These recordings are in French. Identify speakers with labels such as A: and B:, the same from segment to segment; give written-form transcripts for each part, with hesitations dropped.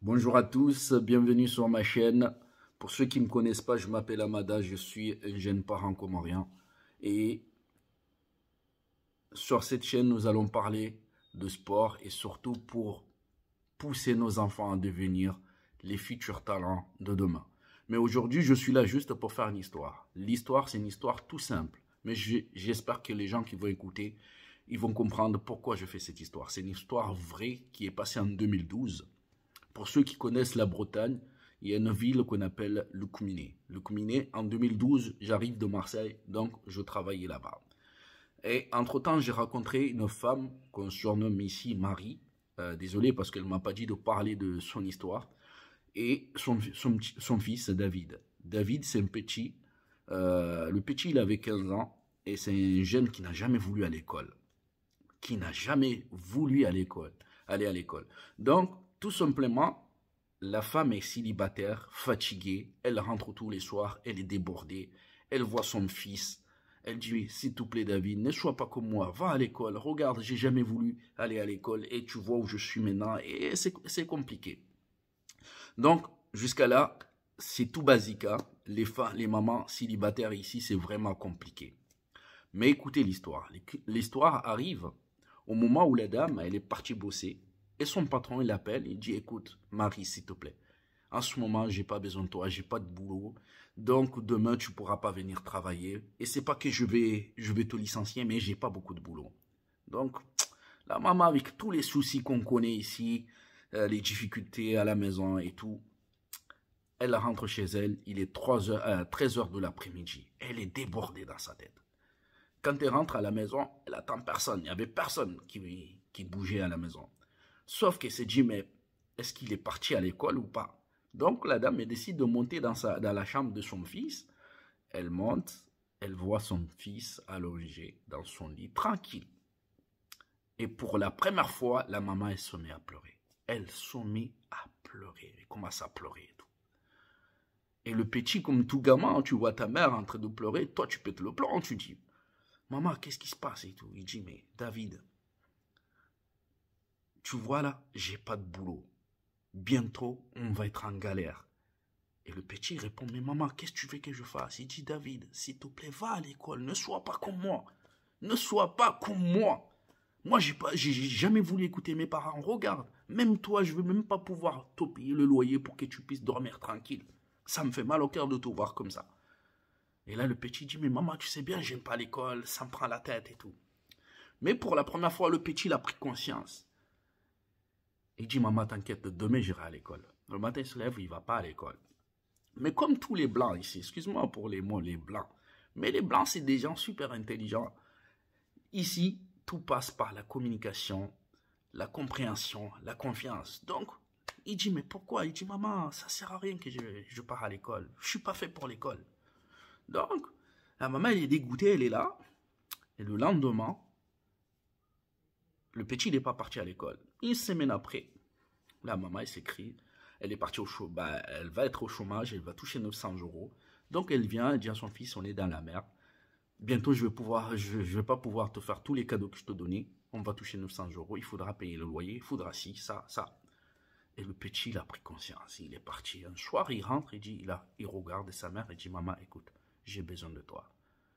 A: Bonjour à tous, bienvenue sur ma chaîne. Pour ceux qui ne me connaissent pas, je m'appelle Amada, je suis un jeune parent comorien. Et sur cette chaîne, nous allons parler de sport et surtout pour pousser nos enfants à devenir les futurs talents de demain. Mais aujourd'hui, je suis là juste pour faire une histoire. L'histoire, c'est une histoire tout simple. Mais j'espère que les gens qui vont écouter, ils vont comprendre pourquoi je fais cette histoire. C'est une histoire vraie qui est passée en 2012. Pour ceux qui connaissent la Bretagne, il y a une ville qu'on appelle Le Couminé. Le Couminé, en 2012, j'arrive de Marseille, donc je travaillais là-bas. Et entre-temps, j'ai rencontré une femme qu'on surnomme ici Marie. Désolé parce qu'elle ne m'a pas dit de parler de son histoire. Et son fils, David. David, c'est un petit. Le petit, il avait 15 ans. Et c'est un jeune qui n'a jamais voulu à l'école. Qui n'a jamais voulu aller à l'école. Donc, tout simplement, la femme est célibataire, fatiguée, elle rentre tous les soirs, elle est débordée, elle voit son fils, elle dit, s'il te plaît David, ne sois pas comme moi, va à l'école, regarde, j'ai jamais voulu aller à l'école et tu vois où je suis maintenant et c'est compliqué. Donc, jusqu'à là, c'est tout basique, hein. Les mamans célibataires ici, c'est vraiment compliqué. Mais écoutez l'histoire. L'histoire arrive au moment où la dame, elle est partie bosser. Et son patron, il l'appelle, il dit, écoute, Marie, s'il te plaît, en ce moment, j'ai pas besoin de toi, j'ai pas de boulot. Donc, demain, tu pourras pas venir travailler. Et c'est pas que je vais te licencier, mais j'ai pas beaucoup de boulot. Donc, la maman, avec tous les soucis qu'on connaît ici, les difficultés à la maison et tout, elle rentre chez elle, il est 13 heures de l'après-midi. Elle est débordée dans sa tête. Quand elle rentre à la maison, elle attend personne. Il n'y avait personne qui bougeait à la maison. Sauf qu'elle s'est dit, mais est-ce qu'il est parti à l'école ou pas? Donc la dame elle décide de monter dans la chambre de son fils. Elle monte, elle voit son fils allongé dans son lit, tranquille. Et pour la première fois, la maman, elle se met à pleurer. Elle se met à pleurer. Elle commence à pleurer et tout. Et le petit, comme tout gamin, tu vois ta mère en train de pleurer, toi tu pètes le plomb, tu dis, maman, qu'est-ce qui se passe et tout? Il dit, mais David, tu vois là, j'ai pas de boulot. Bientôt, on va être en galère. Et le petit répond, mais maman, qu'est-ce que tu veux que je fasse? Il dit, David, s'il te plaît, va à l'école, ne sois pas comme moi. Ne sois pas comme moi. Moi, j'ai jamais voulu écouter mes parents. Regarde, même toi, je ne veux même pas pouvoir te payer le loyer pour que tu puisses dormir tranquille. Ça me fait mal au cœur de te voir comme ça. Et là, le petit dit, mais maman, tu sais bien, j'aime pas l'école, ça me prend la tête et tout. Mais pour la première fois, le petit, il a pris conscience. Il dit, maman, t'inquiète, demain, j'irai à l'école. Le matin, il se lève, il ne va pas à l'école. Mais comme tous les blancs ici, excuse-moi pour les mots, les blancs, mais les blancs, c'est des gens super intelligents. Ici, tout passe par la communication, la compréhension, la confiance. Donc, il dit, mais pourquoi? Il dit, maman, ça ne sert à rien que je pars à l'école. Je ne suis pas fait pour l'école. Donc, la maman, elle est dégoûtée, elle est là. Et le lendemain, le petit n'est pas parti à l'école. Une semaine après, la maman, elle s'écrit, elle est partie au chômage, elle va être au chômage, elle va toucher 900 euros. Donc, elle vient, elle dit à son fils, on est dans la merde. Bientôt, je vais pas pouvoir te faire tous les cadeaux que je te donnais. On va toucher 900 euros, il faudra payer le loyer, il faudra ci, ça, ça. Et le petit, il a pris conscience, il est parti. Un soir, il rentre, il regarde sa mère et dit, maman, écoute, j'ai besoin de toi.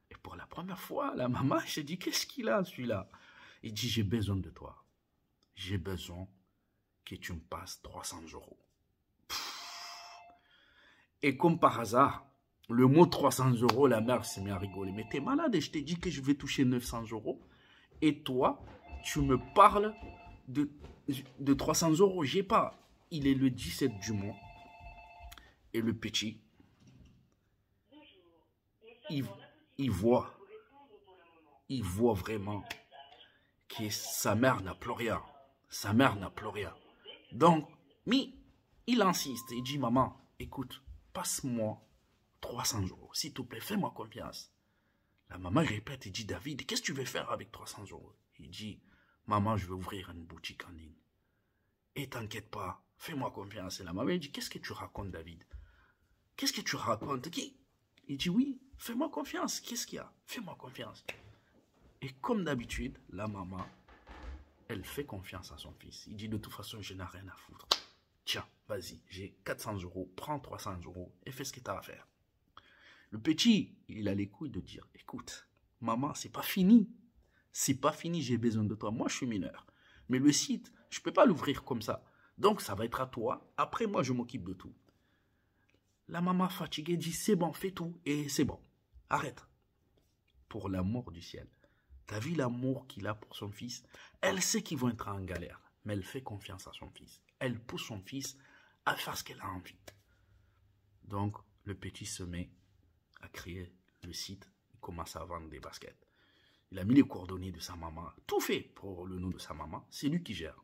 A: Et pour la première fois, la maman, elle s'est dit, qu'est-ce qu'il a, celui-là? Il dit, j'ai besoin de toi. J'ai besoin que tu me passes 300 euros. Et comme par hasard, le mot 300 euros, la mère s'est mise à rigoler. Mais t'es malade et je t'ai dit que je vais toucher 900 euros. Et toi, tu me parles de 300 euros. J'ai pas. Il est le 17 du mois. Et le petit, il, il voit vraiment que sa mère n'a plus rien. Sa mère n'a plus rien. Donc, mais il insiste. Il dit, maman, écoute, passe-moi 300 euros. S'il te plaît, fais-moi confiance. La maman répète et dit, David, qu'est-ce que tu veux faire avec 300 euros? Il dit, maman, je vais ouvrir une boutique en ligne. Et t'inquiète pas, fais-moi confiance. Et la maman dit, qu'est-ce que tu racontes, David? Qu'est-ce que tu racontes? Il dit, oui, fais-moi confiance. Qu'est-ce qu'il y a? Fais-moi confiance. Et comme d'habitude, la maman, elle fait confiance à son fils. Il dit, de toute façon, je n'ai rien à foutre. Tiens, vas-y, j'ai 400 euros, prends 300 euros et fais ce que tu as à faire. Le petit, il a les couilles de dire, écoute, maman, c'est pas fini. C'est pas fini, j'ai besoin de toi. Moi, je suis mineur. Mais le site, je peux pas l'ouvrir comme ça. Donc, ça va être à toi. Après, moi, je m'occupe de tout. La maman fatiguée dit, c'est bon, fais tout et c'est bon. Arrête. Pour l'amour du ciel. T'as vu l'amour qu'il a pour son fils? Elle sait qu'ils vont être en galère, mais elle fait confiance à son fils. Elle pousse son fils à faire ce qu'elle a envie. Donc, le petit se met à créer le site. Il commence à vendre des baskets. Il a mis les coordonnées de sa maman. Tout fait pour le nom de sa maman. C'est lui qui gère.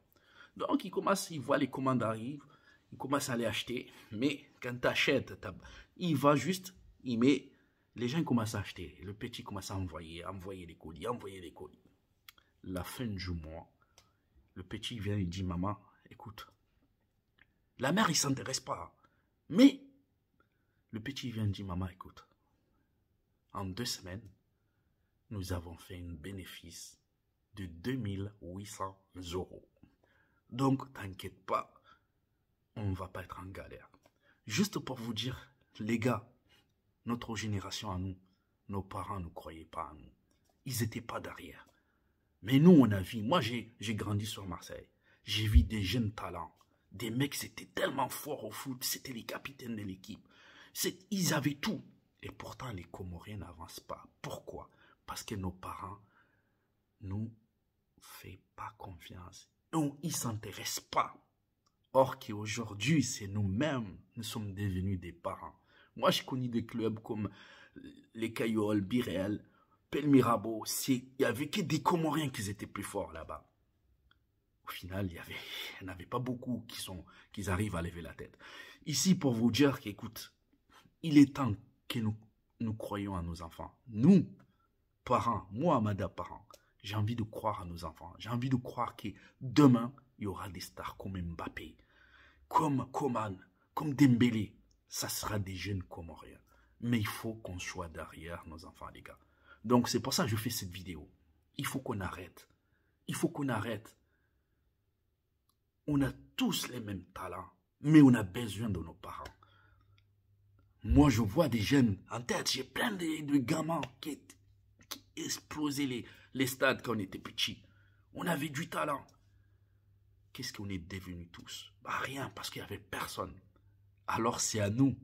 A: Donc, il voit les commandes arrivent. Il commence à les acheter. Mais quand tu achètes, il va juste, il met... Les gens commencent à acheter. Le petit commence à envoyer les colis, envoyer les colis. La fin du mois, le petit vient et dit, maman, écoute, la mère, il ne s'intéresse pas. Mais le petit vient et dit, maman, écoute, en 2 semaines, nous avons fait un bénéfice de 2800 euros. Donc, t'inquiète pas, on ne va pas être en galère. Juste pour vous dire, les gars, notre génération à nous, nos parents ne croyaient pas à nous. Ils n'étaient pas derrière. Mais nous, on a vu, moi j'ai grandi sur Marseille. J'ai vu des jeunes talents, des mecs c'était tellement forts au foot, c'était les capitaines de l'équipe. Ils avaient tout. Et pourtant, les Comoriens n'avancent pas. Pourquoi? Parce que nos parents nous font pas confiance. Donc, ils ne s'intéressent pas. Or qu'aujourd'hui, c'est nous-mêmes, nous sommes devenus des parents. Moi, j'ai connu des clubs comme les Caillols, Biréal, Pelmirabo. Il n'y avait que des Comoriens qui étaient plus forts là-bas. Au final, il n'y en avait pas beaucoup qui arrivent à lever la tête. Ici, pour vous dire qu'écoute, il est temps que nous croyons à nos enfants. Nous, parents, moi, Amada, parent, j'ai envie de croire à nos enfants. J'ai envie de croire que demain, il y aura des stars comme Mbappé, comme Coman, comme Dembélé. Ça sera des jeunes Comoriens. Mais il faut qu'on soit derrière nos enfants, les gars. Donc, c'est pour ça que je fais cette vidéo. Il faut qu'on arrête. Il faut qu'on arrête. On a tous les mêmes talents, mais on a besoin de nos parents. Moi, je vois des jeunes en tête. J'ai plein de gamins qui explosaient les stades quand on était petits. On avait du talent. Qu'est-ce qu'on est devenus tous? Bah, rien, parce qu'il n'y avait personne. Alors c'est à nous